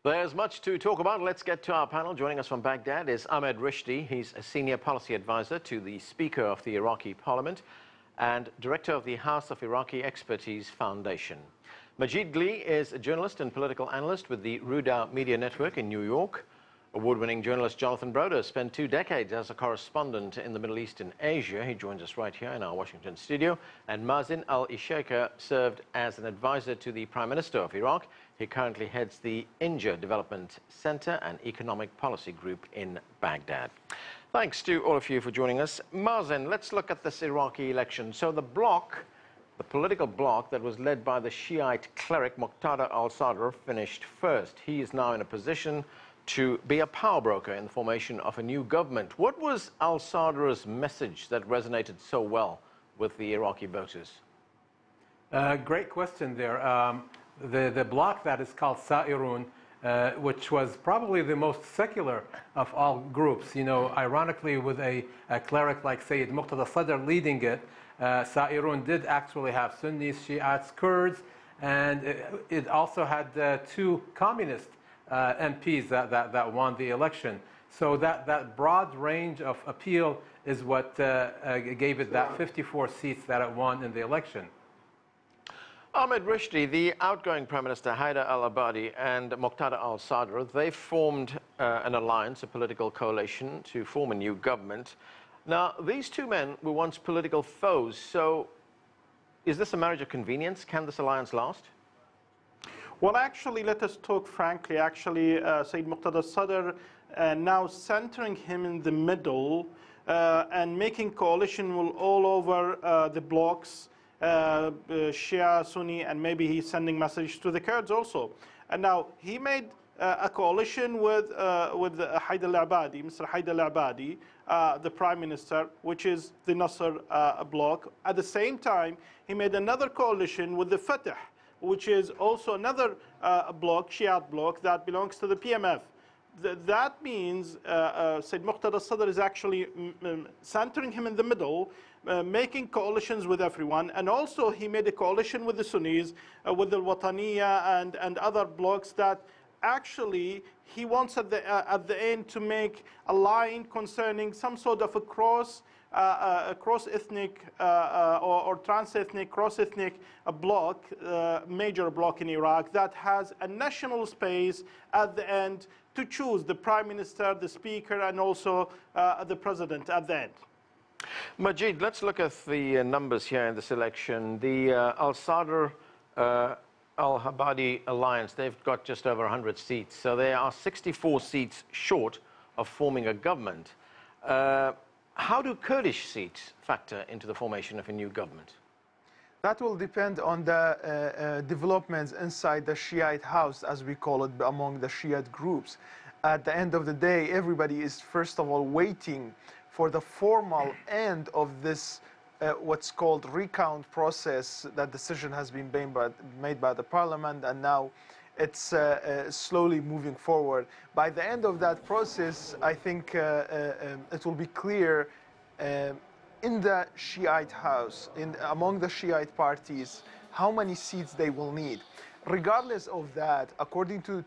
There's much to talk about. Let's get to our panel. Joining us from Baghdad is Ahmed Rushdi. He's a senior policy advisor to the Speaker of the Iraqi Parliament and director of the House of Iraqi Expertise Foundation. Majeed Gly is a journalist and political analyst with the Rudaw Media Network in New York. Award-winning journalist Jonathan Broder spent 2 decades as a correspondent in the Middle East and Asia. He joins us right here in our Washington studio. And Mazin al-Eshaiker served as an advisor to the Prime Minister of Iraq. He currently heads the Injah Development Center and Economic Policy Group in Baghdad. Thanks to all of you for joining us. Mazin, let's look at this Iraqi election. So the political bloc that was led by the Shiite cleric Muqtada al-Sadr finished first. He is now in a position to be a power broker in the formation of a new government. What was al-Sadr's message that resonated so well with the Iraqi voters? Great question there. The bloc that is called Sa'irun, which was probably the most secular of all groups, you know, ironically with a cleric like Sayyid Muqtada al-Sadr leading it, Sa'irun did actually have Sunnis, Shiites, Kurds, and it also had 2 communist MPs that won the election. So that broad range of appeal is what gave it that 54 seats that it won in the election. Ahmed Rushdi, the outgoing Prime Minister Haider al-Abadi and Muqtada al-Sadr, they formed an alliance, a political coalition, to form a new government. Now, these 2 men were once political foes, so is this a marriage of convenience? Can this alliance last? Well, actually, let us talk frankly. Actually, Sayyid Muqtada al-Sadr, now centering him in the middle and making coalition all over the blocks, Shia, Sunni, and maybe he's sending message to the Kurds also. And now he made a coalition with Haider al-Abadi, Mr. Haider al-Abadi, the Prime Minister, which is the Nasr bloc. At the same time, he made another coalition with the Fatah, which is also another bloc, Shiite bloc, that belongs to the PMF. That means Sayyid Muqtada al-Sadr is actually centering him in the middle, making coalitions with everyone, and also he made a coalition with the Sunnis, with the Wataniya and other blocs that actually he wants at the end to make a line concerning some sort of a cross-ethnic or trans-ethnic, cross-ethnic bloc, major bloc in Iraq that has a national space at the end to choose the Prime Minister, the Speaker, and also the President at the end. Majeed, let's look at the numbers here in this election. The al-Sadr al-Abadi alliance, they've got just over 100 seats, so they are 64 seats short of forming a government. How do Kurdish seats factor into the formation of a new government? That will depend on the developments inside the Shiite house, as we call it, among the Shiite groups. At the end of the day, everybody is first of all waiting for the formal end of this what's called recount process. That decision has been made by the Parliament, and now it's slowly moving forward. By the end of that process, I think it will be clear in the Shiite house, among the Shiite parties, how many seats they will need. Regardless of that, according to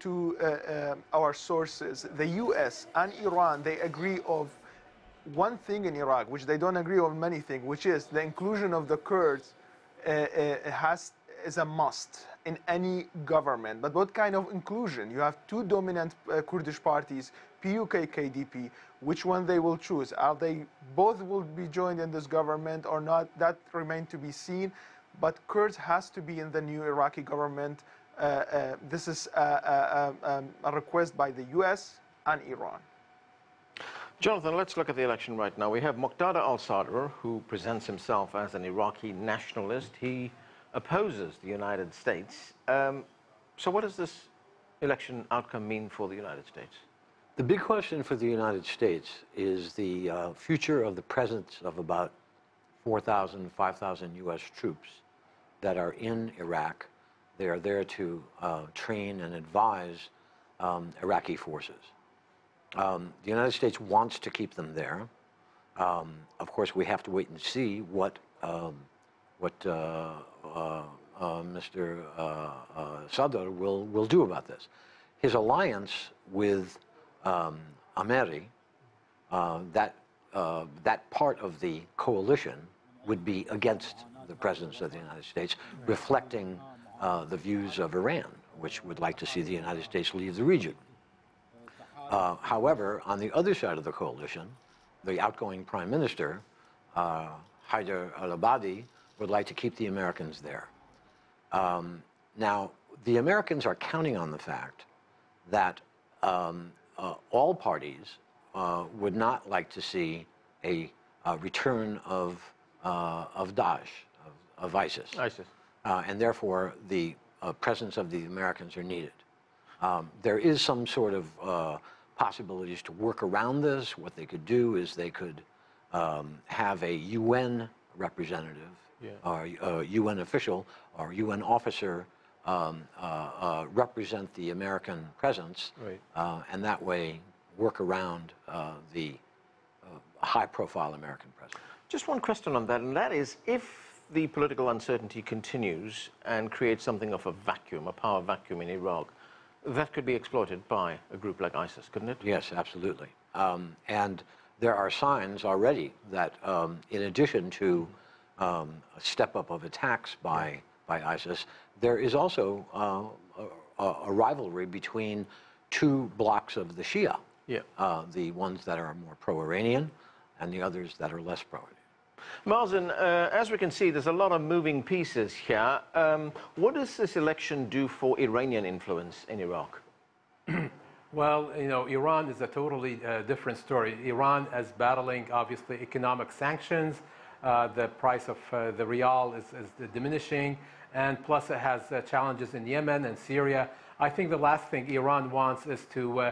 our sources, the US and Iran, they agree of one thing in Iraq, which they don't agree on many things, which is the inclusion of the Kurds is a must in any government. But what kind of inclusion? You have 2 dominant Kurdish parties, PUK, KDP. Which one they will choose? Are they both will be joined in this government or not? That remains to be seen. But Kurds has to be in the new Iraqi government. This is a request by the US and Iran. Jonathan, let's look at the election right now. We have Muqtada al-Sadr, who presents himself as an Iraqi nationalist. He opposes the United States. So what does this election outcome mean for the United States? The big question for the United States is the future of the presence of about 4,000, 5,000 U.S. troops that are in Iraq. They are there to train and advise Iraqi forces. The United States wants to keep them there. Of course, we have to wait and see what Mr. Sadr will do about this. his alliance with Ameri, that part of the coalition would be against the presence of the United States, reflecting the views of Iran, which would like to see the United States leave the region. However, on the other side of the coalition, the outgoing prime minister, Haider al-Abadi, would like to keep the Americans there. Now, the Americans are counting on the fact that all parties would not like to see a return of Daesh, of ISIS. And therefore, the presence of the Americans are needed. There is some sort of possibilities to work around this. What they could do is they could have a UN representative, or a UN official, or UN officer represent the American presence, and that way work around the high-profile American presence. Just one question on that, and that is, if the political uncertainty continues and creates something of a vacuum, a power vacuum in Iraq, that could be exploited by a group like ISIS, couldn't it? Yes, absolutely. And there are signs already that, in addition to a step-up of attacks by ISIS, there is also a rivalry between two blocks of the Shia, the ones that are more pro-Iranian and the others that are less pro-Iranian. Mazin, as we can see, there's a lot of moving pieces here. What does this election do for Iranian influence in Iraq? Well, you know, Iran is a totally different story. Iran is battling, obviously, economic sanctions. The price of the rial is diminishing, and plus it has challenges in Yemen and Syria. I think the last thing Iran wants is to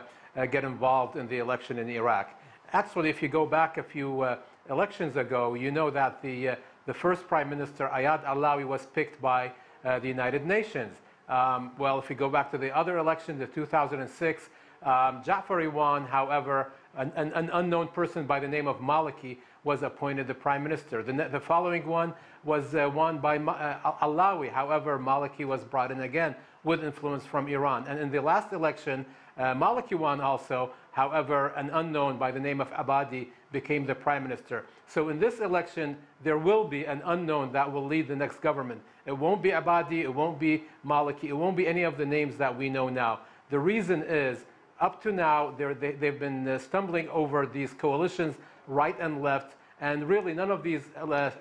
get involved in the election in Iraq. Actually, if you go back a few elections ago, you know that the first Prime Minister, Ayad Allawi, was picked by the United Nations. Well, if you go back to the other election, the 2006, Ja'fari won. However, an unknown person by the name of Maliki was appointed the Prime Minister. The following one was won by Allawi. However, Maliki was brought in again with influence from Iran. And in the last election, Maliki won also. However, an unknown by the name of al-Abadi became the Prime Minister. So in this election, there will be an unknown that will lead the next government. It won't be al-Abadi, it won't be Maliki, it won't be any of the names that we know now. The reason is, up to now, they've been stumbling over these coalitions, right and left, and really none of these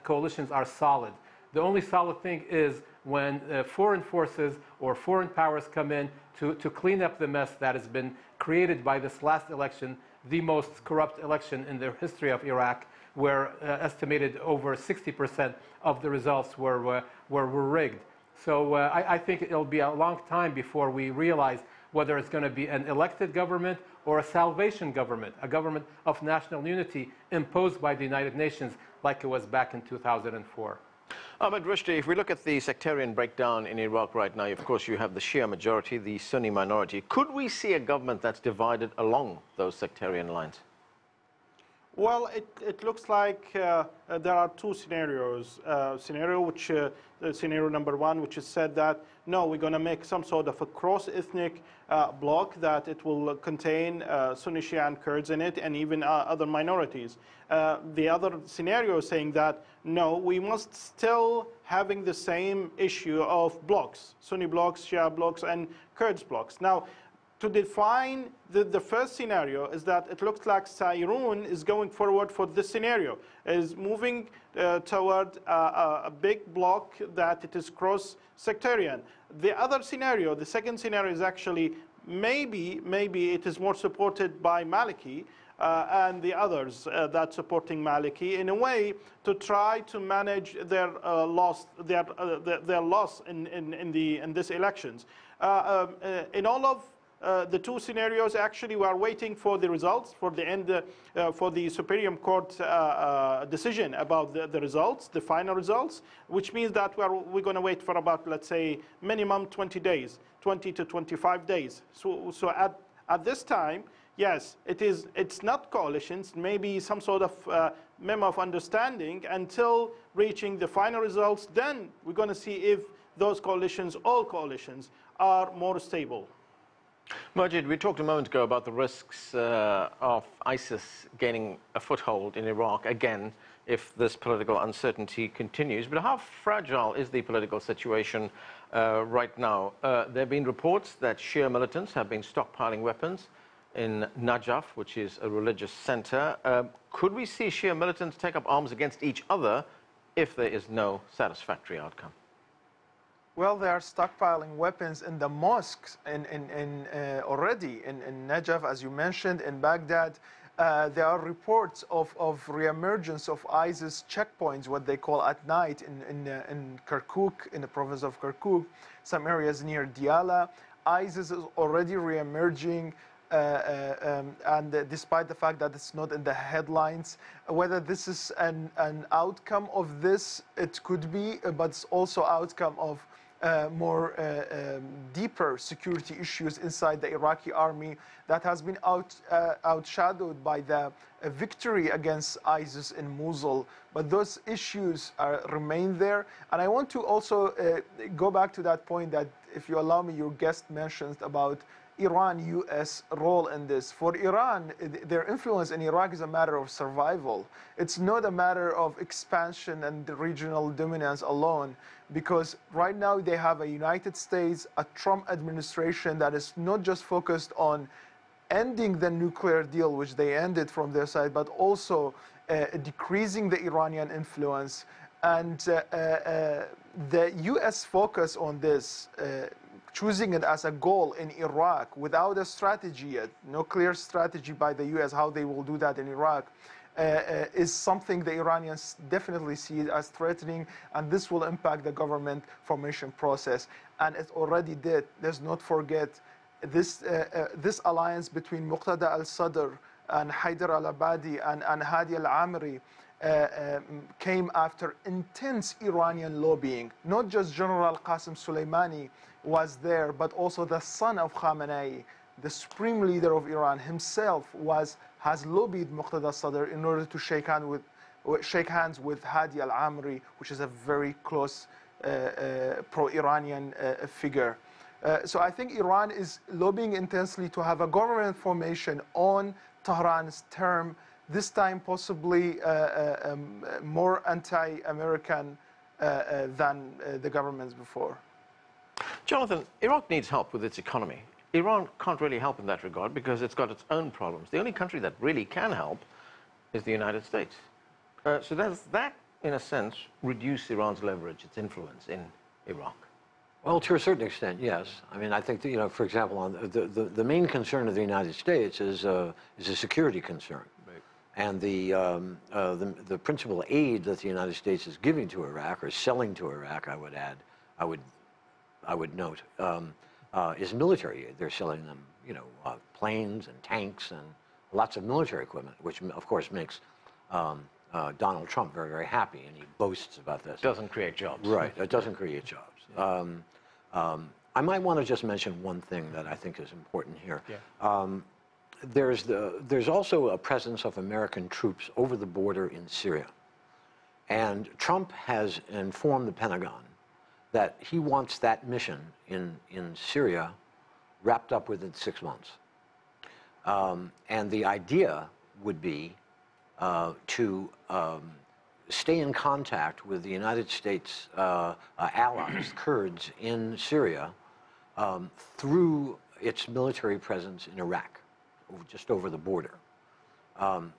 coalitions are solid. The only solid thing is when foreign forces or foreign powers come in to clean up the mess that has been created by this last election, the most corrupt election in the history of Iraq, where estimated over 60% of the results were rigged. So I think it'll be a long time before we realize whether it's going to be an elected government or a salvation government, a government of national unity imposed by the United Nations like it was back in 2004. Ahmed Rushdi, if we look at the sectarian breakdown in Iraq right now, of course you have the Shia majority, the Sunni minority. Could we see a government that's divided along those sectarian lines? Well, it looks like there are two scenarios. Scenario number one, which is said that, no, we're going to make some sort of a cross-ethnic bloc, that it will contain Sunni, Shia, and Kurds in it, and even other minorities. The other scenario is saying that, no, we must still having the same issue of blocks, Sunni blocks, Shia blocks, and Kurds blocks. Now, to define the first scenario is that it looks like Sairun is going forward for this scenario, is moving toward a big bloc that it is cross-sectarian. The other scenario, the second scenario, is actually maybe it is more supported by Maliki and the others that supporting Maliki in a way to try to manage their loss in these elections. In all of the two scenarios, actually, we are waiting for the results, for the end, for the Supreme Court decision about the results, the final results, which means that we're going to wait for about, let's say, minimum 20 days, 20 to 25 days. So at this time, yes, it's not coalitions, maybe some sort of memo of understanding until reaching the final results. Then we're going to see if those coalitions, all coalitions, are more stable. Majeed, we talked a moment ago about the risks of ISIS gaining a foothold in Iraq again if this political uncertainty continues. But how fragile is the political situation right now? There have been reports that Shia militants have been stockpiling weapons in Najaf, which is a religious center. Could we see Shia militants take up arms against each other if there is no satisfactory outcome? Well, they are stockpiling weapons in the mosques already in Najaf, as you mentioned, in Baghdad. There are reports of reemergence of ISIS checkpoints, what they call at night, in Kirkuk, in the province of Kirkuk, some areas near Diyala. ISIS is already reemerging, and despite the fact that it's not in the headlines. Whether this is an outcome of this, it could be, but it's also outcome of more deeper security issues inside the Iraqi army that has been outshadowed by the victory against ISIS in Mosul. But those issues remain there. And I want to also go back to that point that, if you allow me, your guest mentioned about Iran-US role in this. For Iran, their influence in Iraq is a matter of survival. It's not a matter of expansion and the regional dominance alone, because right now they have a United States, a Trump administration that is not just focused on ending the nuclear deal, which they ended from their side, but also decreasing the Iranian influence. And the US focus on this, choosing it as a goal in Iraq without a strategy yet, no clear strategy by the US how they will do that in Iraq, is something the Iranians definitely see it as threatening, and this will impact the government formation process. And it already did. Let's not forget this, this alliance between Muqtada al-Sadr and Haider al-Abadi and Hadi al-Amri came after intense Iranian lobbying. Not just General Qasem Soleimani was there, but also the son of Khamenei, the supreme leader of Iran himself, has lobbied Muqtada al-Sadr in order to shake hands with Hadi al-Amri, which is a very close pro-Iranian figure. So I think Iran is lobbying intensely to have a government formation on Tehran's term, this time possibly more anti-American than the governments before. Jonathan, Iraq needs help with its economy. Iran can't really help in that regard because it's got its own problems. The only country that really can help is the United States. So does that, in a sense, reduce Iran's leverage, its influence in Iraq? Well, to a certain extent, yes. I mean, I think that, you know, for example, the main concern of the United States is a security concern. Right. And the principal aid that the United States is giving to Iraq, or selling to Iraq, I would add, I would note, is military aid. They're selling them, you know, planes and tanks and lots of military equipment, which of course makes Donald Trump very, very happy, and he boasts about this. Doesn't create jobs. Right, it doesn't create jobs. I might want to just mention one thing that I think is important here. Yeah. There's also a presence of American troops over the border in Syria. And Trump has informed the Pentagon that he wants that mission in Syria wrapped up within 6 months. And the idea would be to stay in contact with the United States allies, Kurds in Syria, through its military presence in Iraq, just over the border.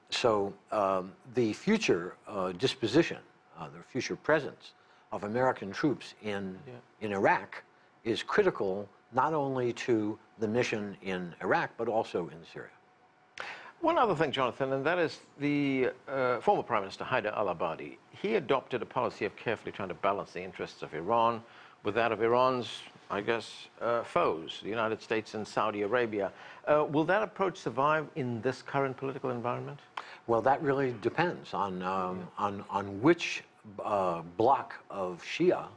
So the future disposition, the future presence of American troops in Iraq is critical not only to the mission in Iraq, but also in Syria. One other thing, Jonathan, and that is the former Prime Minister Haider al-Abadi. He adopted a policy of carefully trying to balance the interests of Iran with that of Iran's, I guess, foes, the United States and Saudi Arabia. Will that approach survive in this current political environment? Well, that really depends on which bloc of Shia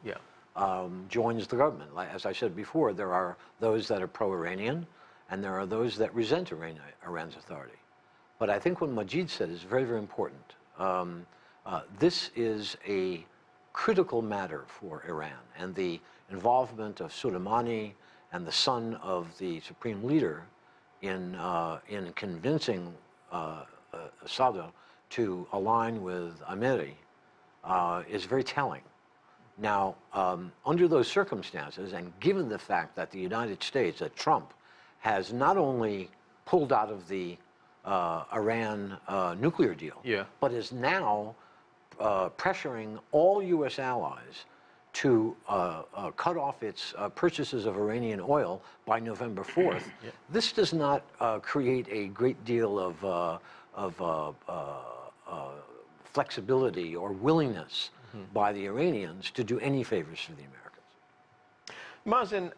joins the government. Like, as I said before, there are those that are pro-Iranian, and there are those that resent Iran's authority. But I think what Majeed said is very, very important. This is a critical matter for Iran, and the involvement of Soleimani and the son of the supreme leader in convincing Sadr to align with Ahmadi is very telling. Now, under those circumstances, and given the fact that the United States, that Trump, has not only pulled out of the Iran nuclear deal, but is now pressuring all U.S. allies to cut off its purchases of Iranian oil by November 4th, this does not create a great deal of flexibility or willingness by the Iranians to do any favors for the Americans. Mazin,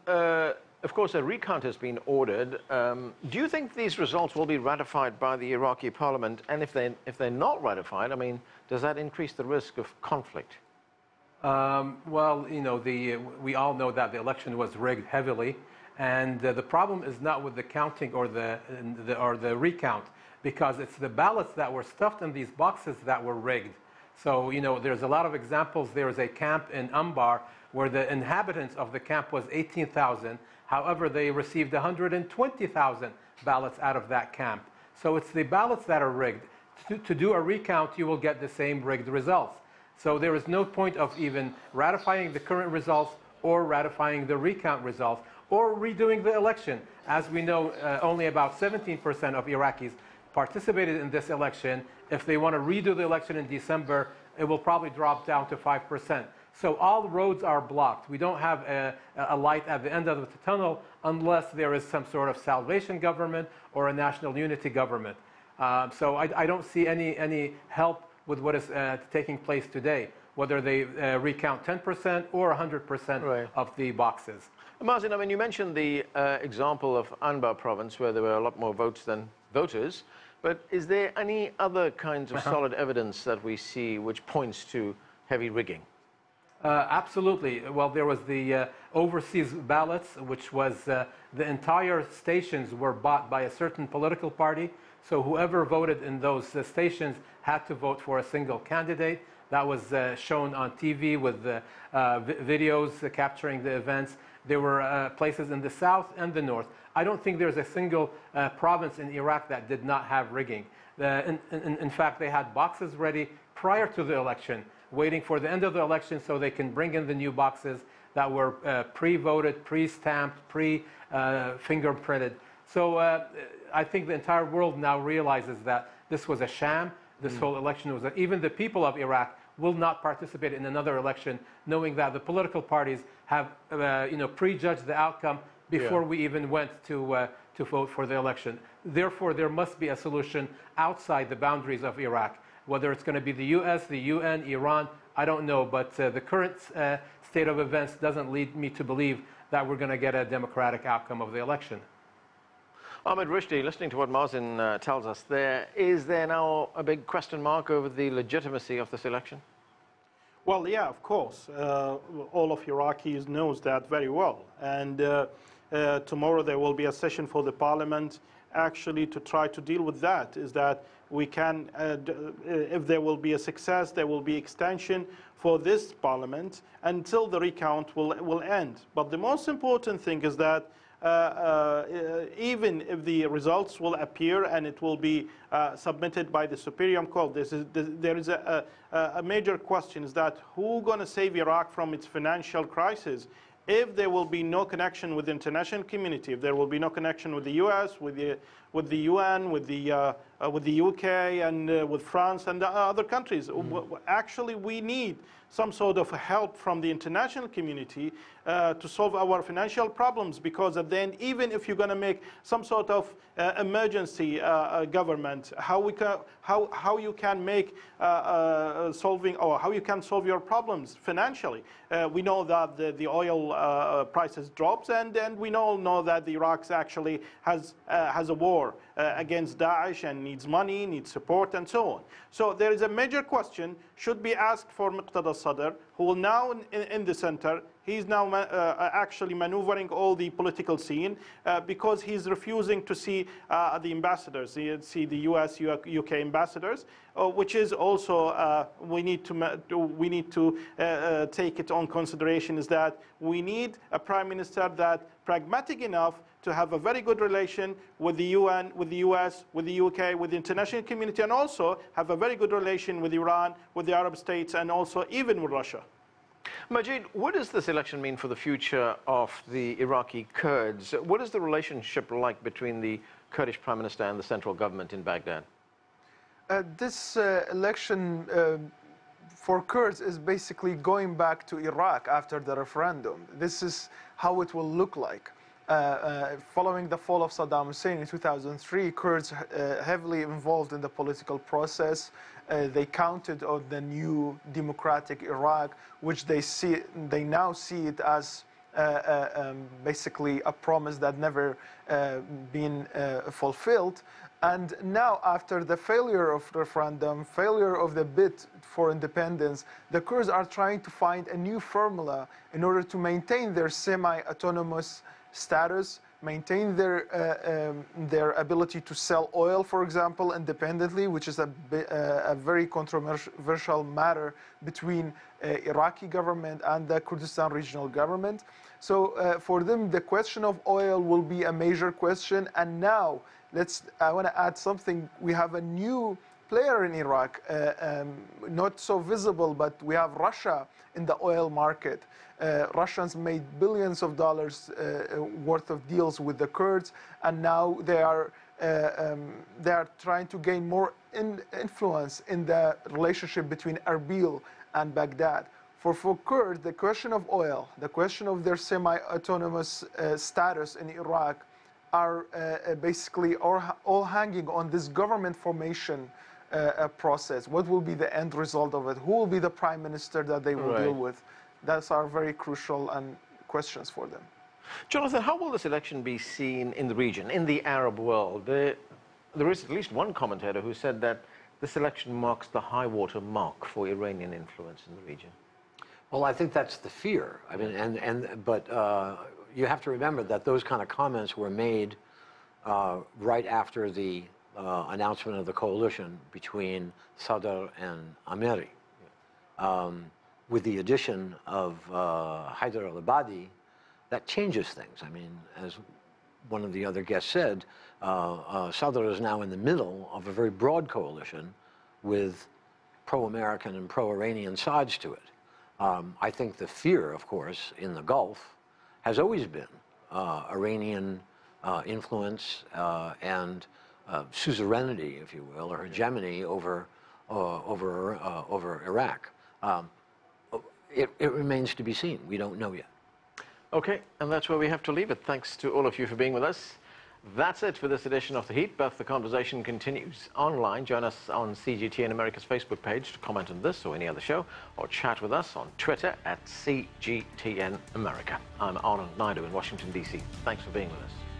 of course, a recount has been ordered. Do you think these results will be ratified by the Iraqi Parliament? And if they're not ratified, I mean, does that increase the risk of conflict? Well, you know, we all know that the election was rigged heavily, and the problem is not with the counting or the recount, because it's the ballots that were stuffed in these boxes that were rigged. So, you know, there's a lot of examples. There is a camp in Anbar where the inhabitants of the camp was 18,000. However, they received 120,000 ballots out of that camp. So it's the ballots that are rigged. To do a recount, you will get the same rigged results. So there is no point of even ratifying the current results or ratifying the recount results or redoing the election. As we know, only about 17% of Iraqis participated in this election. If they want to redo the election in December, it will probably drop down to 5%. So all roads are blocked. We don't have a light at the end of the tunnel unless there is some sort of salvation government or a national unity government. So I don't see any help with what is taking place today, whether they recount 10% or 100% of the boxes. Mazin, I mean, you mentioned the example of Anbar province where there were a lot more votes than voters, but is there any other kinds of solid evidence that we see which points to heavy rigging? Absolutely. Well, there was the overseas ballots, which was the entire stations were bought by a certain political party. So whoever voted in those stations had to vote for a single candidate. That was shown on TV with videos capturing the events. There were places in the south and the north. I don't think there's a single province in Iraq that did not have rigging. In fact, they had boxes ready prior to the election, waiting for the end of the election so they can bring in the new boxes that were pre-voted, pre-stamped, pre-fingerprinted. So I think the entire world now realizes that this was a sham. This whole election was even the people of Iraq will not participate in another election, knowing that the political parties have prejudged the outcome before we even went to vote for the election. Therefore, there must be a solution outside the boundaries of Iraq. Whether it's going to be the U.S., the UN, Iran, I don't know. But the current state of events doesn't lead me to believe that we're going to get a democratic outcome of the election. Ahmed Rushdi, listening to what Mazin tells us there, is there now a big question mark over the legitimacy of this election? Well, yeah, of course. All of Iraqis knows that very well. And tomorrow there will be a session for the parliament actually to try to deal with that, is that we can, if there will be a success, there will be extension for this parliament until the recount will end. But the most important thing is that even if the results will appear and it will be submitted by the Supreme Court, there is a major question, is that who's going to save Iraq from its financial crisis? If there will be no connection with the international community, if there will be no connection with the U.S., with the UN, with the UK, and with France and the other countries, actually we need some sort of help from the international community to solve our financial problems, because at the end, even if you're going to make some sort of emergency government, how you can make solving, or how you can solve your problems financially. We know that the oil prices drops, and we all know that Iraq actually has a war against Daesh and needs money, needs support, and so on. So there is a major question should be asked for Muqtada Sadr, who will now in the center. He's now actually maneuvering all the political scene because he's refusing to see the ambassadors, see the US, UK ambassadors, which is also we need to take it on consideration, is that we need a prime minister that pragmatic enough to have a very good relation with the UN, with the US, with the UK, with the international community, and also have a very good relation with Iran, with the Arab states, and also even with Russia. Majeed, what does this election mean for the future of the Iraqi Kurds? What is the relationship like between the Kurdish Prime Minister and the central government in Baghdad? This election for Kurds is basically going back to Iraq after the referendum. This is how it will look like. Following the fall of Saddam Hussein in 2003, Kurds heavily involved in the political process. They counted on the new democratic Iraq, which they now see it as basically a promise that never been fulfilled. And now, after the failure of referendum, failure of the bid for independence, the Kurds are trying to find a new formula in order to maintain their semi-autonomous status, maintain their ability to sell oil, for example, independently, which is a very controversial matter between Iraqi government and the Kurdistan regional government. So for them, the question of oil will be a major question. And now, I want to add something. We have a new player in Iraq, not so visible, but we have Russia in the oil market. Russians made billions of dollars worth of deals with the Kurds, and now they are trying to gain more influence in the relationship between Erbil and Baghdad. For Kurds, the question of oil, the question of their semi-autonomous status in Iraq are basically all hanging on this government formation process. What will be the end result of it? Who will be the prime minister that they will deal with? Those are very crucial and questions for them. Jonathan, how will this election be seen in the region, in the Arab world? There is at least one commentator who said that this election marks the high-water mark for Iranian influence in the region. Well, I think that's the fear. I mean, but you have to remember that those kind of comments were made right after the announcement of the coalition between Sadr and Ameri. With the addition of Haider al-Abadi, that changes things. I mean, as one of the other guests said, Sadr is now in the middle of a very broad coalition with pro-American and pro-Iranian sides to it. I think the fear, of course, in the Gulf has always been Iranian influence and suzerainty, if you will, or hegemony over Iraq. It remains to be seen. We don't know yet. Okay, and that's where we have to leave it. Thanks to all of you for being with us. That's it for this edition of The Heat, but the conversation continues online. Join us on CGTN America's Facebook page to comment on this or any other show, or chat with us on Twitter at CGTN America. I'm Arnold Naidu in Washington, D.C. Thanks for being with us.